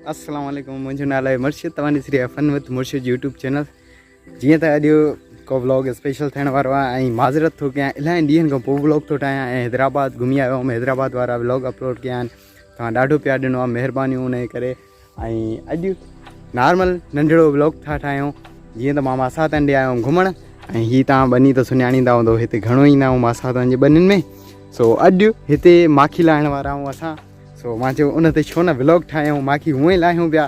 अस्सलाम वालेकुम मुझे नाला है मुर्शिद तवानी श्री फन विद मुर्शिद यूट्यूब चैनल जी तो अॼु को व्लॉग स्पेशल थियण वारो आहे माज़रत थो कयां इलाही ॾींहंनि खां पोइ व्लॉग थो ठाहियां हैदराबाद घुमी आयो हुउमि हैदराबाद वारा व्लॉग अपलोड कया आहिनि तव्हां ॾाढो प्यार ॾिनो आहे महिरबानी उन जे करे अॼु नॉर्मल नंढड़ो व्लॉग था ठाहियूं जीअं त मां मासातनि ॾे आयो हुउमि घुमण हीअ तव्हां बनी त सुञाणींदा हूंदो हिते घणो ईंदा आहियूं मासातनि जे बनियुनि में सो अॼु हिते माखी लाहिण वारा आहियूं असां सो मां चयो उन ते छो न व्लॉग ठाहियूं माखी हूअं ई लाहियूं पिया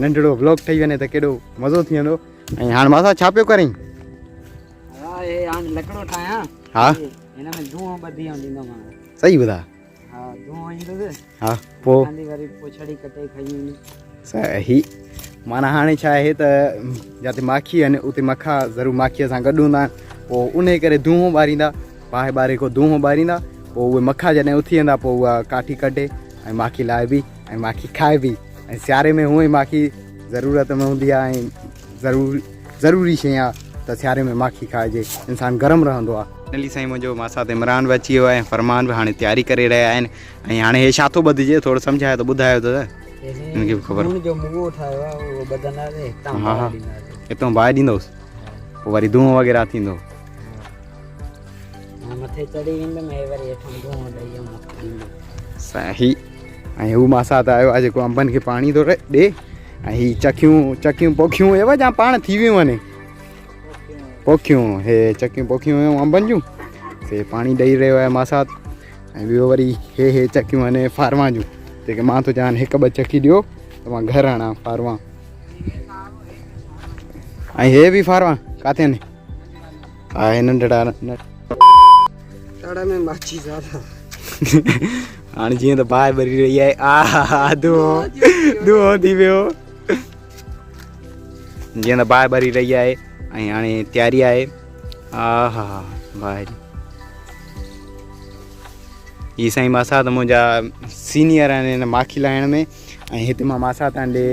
नंढड़ो व्लॉग ठही वञे त केॾो मज़ो थी वेंदो हाणे मां छा पियो करीं लकड़ो ठाहियां हाँ हिन में धुओं ॿधी ॾींदोमांव सही ॿुधा हा धुओं ईंदुसि हाँ पोइ वरी पुछड़ी कटे खाई सही माना हाणे छा आहे त जिते माखी आहिनि उते मखा ज़रूरु माखीअ सां गॾु हूंदा आहिनि पोइ उन करे धुओं ॿारींदा बाहि ॿारे को धुओं ॿारींदा पोइ उहे मखा जॾहिं उथी वेंदा पोइ उहा काठी कटे ऐं माखी लाहे बि ऐं माखी खाए बि ऐं सियारे में हूअं ई माखी ज़रूरत में हूंदी आहे ऐं ज़रूरी शइ आहे त सियारे में माखी खाइजे इंसानु गरम रहंदो आहे नली साईं मुंहिंजो मां साथ इमरान बि अची वियो आहे फरमान बि हाणे तयारी करे रहिया आहिनि ऐं हाणे हे छा थो ॿधिजे थोरो सम्झायो त ॿुधायो त हिनखे बि ख़बर जो मुगो ठाहियो आहे उहो ॿधंदासीं हितां बाहि ॾींदोसि पोइ वरी धुओं वग़ैरह थींदो मथे चढ़ी वेंदुमि ऐं वरी हेठां धुओं ॾेई सही ऐं हू मां साथ आयो आहे जेको अंबनि खे पाणी थो ॾे ऐं हीअ चकियूं पोखियूं हुयव या पाण थी वियूं आहिनि पोखियूं हे चकियूं पोखियूं हुयूं अंबनि जूं से पाणी ॾेई रहियो आहे मां साथ ऐं ॿियो वरी हे चकियूं आहिनि फारवा जूं जेके मां थो चवां हिकु ॿ चकी ॾियो त मां घरु आणा फारवा ऐं हे बि फारवा किथे आहिनि हा हे नंढड़ा में माची ज़्यादा हाणे जीअं त बाहि भरी रही आहे धुओं थी वियो जीअं त बाहि भरी रही आहे ऐं हाणे तयारी आहे हा बाहि हीअ साईं मासा त मुंहिंजा सीनियर आहिनि हिन माखी लाहिण में ऐं हिते मां मासा तां ॾे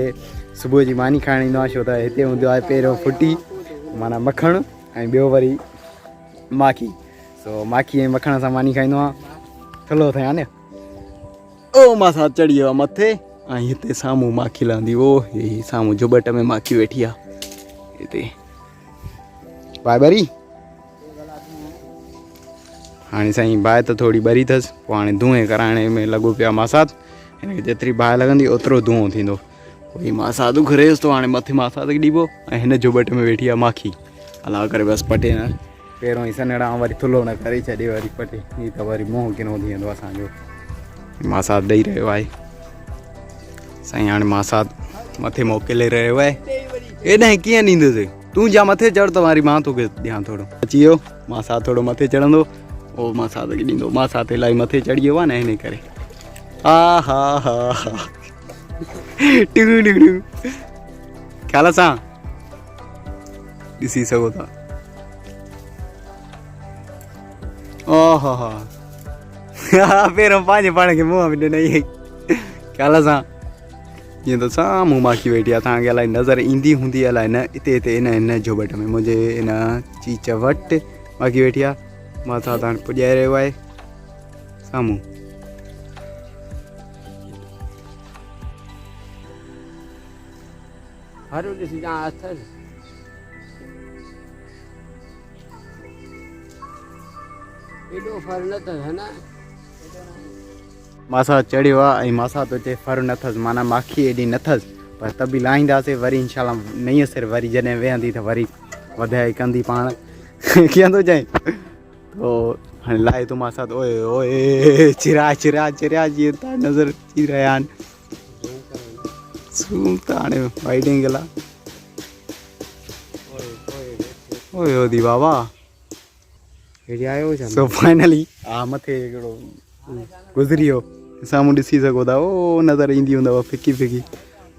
सुबुह जी मानी खाइण ईंदो आहे छो त हिते हूंदो आहे पहिरियों फुटी माना मखणु ऐं ॿियो वरी माखी सो माखी ऐं मखण सां मानी खाईंदो आहियां थलो थियां न ओ मासा चढ़ी वियो आहे मथे ऐं हिते साम्हूं माखी लहंदी ओ हे साम्हूं जुबट में माखी वेठी आहे हिते बाहि ॿरी हाणे साईं बाहि त थोरी ॿरी अथसि पोइ हाणे धुएं कराइण में लॻो पियो आहे मासात हिनखे जेतिरी बाहि लॻंदी ओतिरो धुओं थींदो पोइ मासात घुरेसि थो हाणे मथे मासात ॾिबो ऐं हिन जुबट में वेठी आहे माखी हला करे बसि पटे न पहिरियों ई सनड़ा वरी थुलो न करे छॾे वरी पटे हीअ त वरी मोह किनो थी वेंदो असांजो मासात ॾेई रहियो आहे साईं हाणे मासात मथे मोकिले रहियो आहे एॾां कीअं ॾींदुसि तूं जा मथे चढ़ त वरी मां तोखे ॾियां थोरो अची वियो मासात थोरो मथे चढ़ंदो ओ मासात खे ॾींदो मासात इलाही मथे चढ़ी वियो आहे न हिन करे हा ख़्याल सां ॾिसी सघो था ओहो पहिरियों पंहिंजे पाण खे मुंहं में ॾिनई ख़्याल सां जीअं त साम्हूं माखी वेठी आहे तव्हांखे अलाए नज़र ईंदी हूंदी अलाए न हिते हिन झोबट में मुंहिंजे हिन चीच वटि माखी वेठी आहे मां छा हाणे पुॼाए रहियो आहे साम्हूं हर ॾिसी अथसि एॾो फर न अथसि न मासा चढ़ियो आहे ऐं मासा थो चए फर न अथसि माना माखी एॾी न अथसि पर त बि लाहींदासीं वरी इनशाला नईं सिर वरी जॾहिं वेहंदी त वरी वधाए कंदी पाण कीअं थो चए तो हाणे लाहे थो मासा ओए ओए चिरा जीअं त नज़र अची रहिया आहिनि सूम त हाणे वाइडिंग गला ओए ओदी बाबा हेॾे आयो सो फाइनली हा मथे हिकिड़ो गुज़री वियो साम्हूं ॾिसी सघो था ओ नज़र ईंदी हूंदव फिकी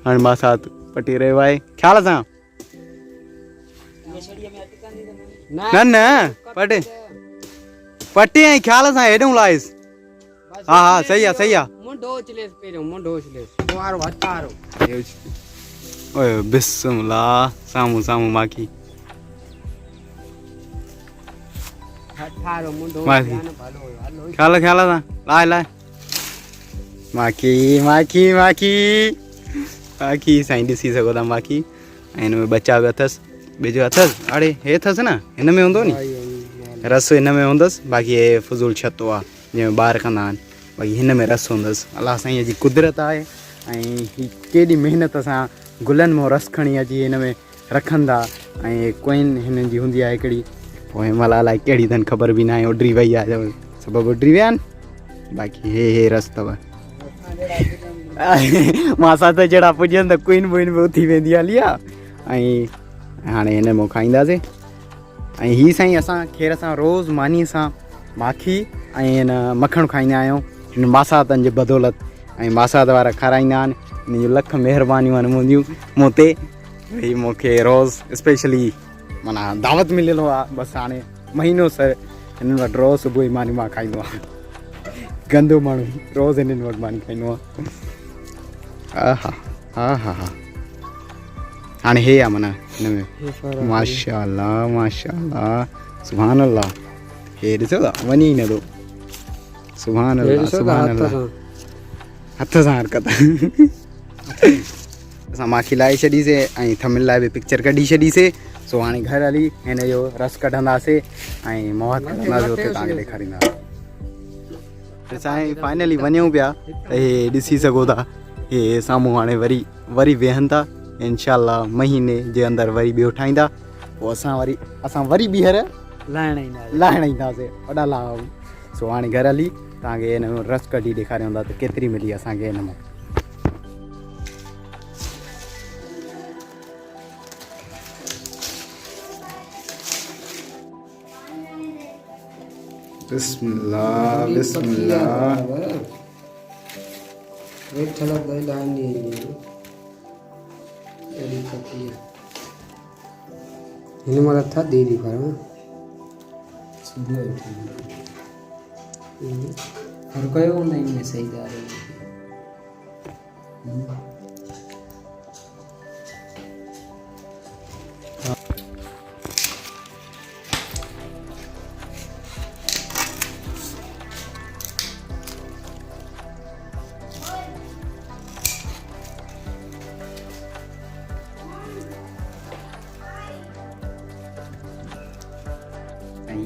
हाणे मां साथ पटी रहियो आहे ख़्याल सां न पटे ऐं ख़्याल सां हेॾो लाहिसि हा सही आहे ओए बिस्मिल्लाह साम्हूं माखी ख़्याल सां लाहे माखी बाक़ी साईं ॾिसी सघो था बाक़ी ऐं हिन में बचा बि अथसि ॿिजो अथसि अड़े हे अथसि न हिन में हूंदो नी रस हिन में हूंदसि बाक़ी हे फुज़ूल छतो आहे जंहिंमें ॿार कंदा आहिनि बाक़ी हिन में रस हूंदसि अलाह साईं जी कुदरत आहे ऐं ही केॾी महिनत सां गुलनि मां रस खणी अची हिन में रखनि था ऐं कोइन हिननि जी हूंदी आहे हिकिड़ी पोइ हिन महिल अलाए कहिड़ी अथनि ख़बर बि न आहे उड्री वई आहे सभु उड्री विया आहिनि बाक़ी हे रस अथव मां सां त जहिड़ा पुॼनि त कुइन वुइन बि उथी वेंदी हली आहे ऐं हाणे हिन मां खाईंदासीं ऐं हीअ साईं असां खीर सां रोज़ु मानीअ सां माखी ऐं हिन मखणु खाईंदा आहियूं हिन मासातनि जे बदौलत ऐं मासात वारा खाराईंदा आहिनि हिन जूं लख महिरबानियूं आहिनि मुंहिंजियूं मूं ते भई मूंखे रोज़ु स्पेशली माना दावत मिलियलु आहे बसि हाणे महीनो सर हिननि वटि रोज़ु सुबुह मानी मां खाईंदो आहियां गंदो माण्हू रोज़ु हिननि वटि मानी खाईंदो आहे हा हा हा हा हाणे हे आहे माना हिन में माशा सुभान अल्लाह हे ॾिसो था वञी न थो सुभान अल्लाह हथ सां हरकत असां माखी लाहे छॾीसीं ऐं थमिल लाइ बि पिक्चर कढी छॾीसीं सो हाणे घर हली हिन जो रस कढंदासीं ऐं मौत कढंदासीं हुते तव्हांखे ॾेखारींदासीं असां फाइनली वञूं पिया त हे ॾिसी सघो था हे साम्हूं हाणे वरी वेहनि था इंशाल्लाह महीने जे अंदरि वरी ॿियो ठाहींदा पोइ असां वरी ॿीहर लाहिण ईंदासीं वॾा लाह सो हाणे घर हली तव्हांखे हिन में रस कढी ॾेखारियूं था त केतिरी मिली असांखे हिन मां बिस्मिल्लाह बिस्मिल्लाह हिन महिल था देरी पर हर कयो हूंदा आहिनि सही ॻाल्हि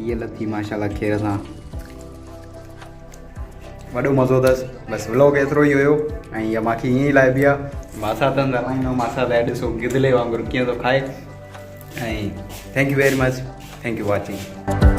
ये लथी माशाल्लाह खीर सां वॾो मज़ो अथसि बसि व्लॉग एतिरो ई हुयो ऐं इहा माखी ईअं ई लाइ बि आहे मासा त हलाईंदो मासा त ॾिसो गिदले वांगुरु कीअं थो खाए ऐं thank you very much thank you watching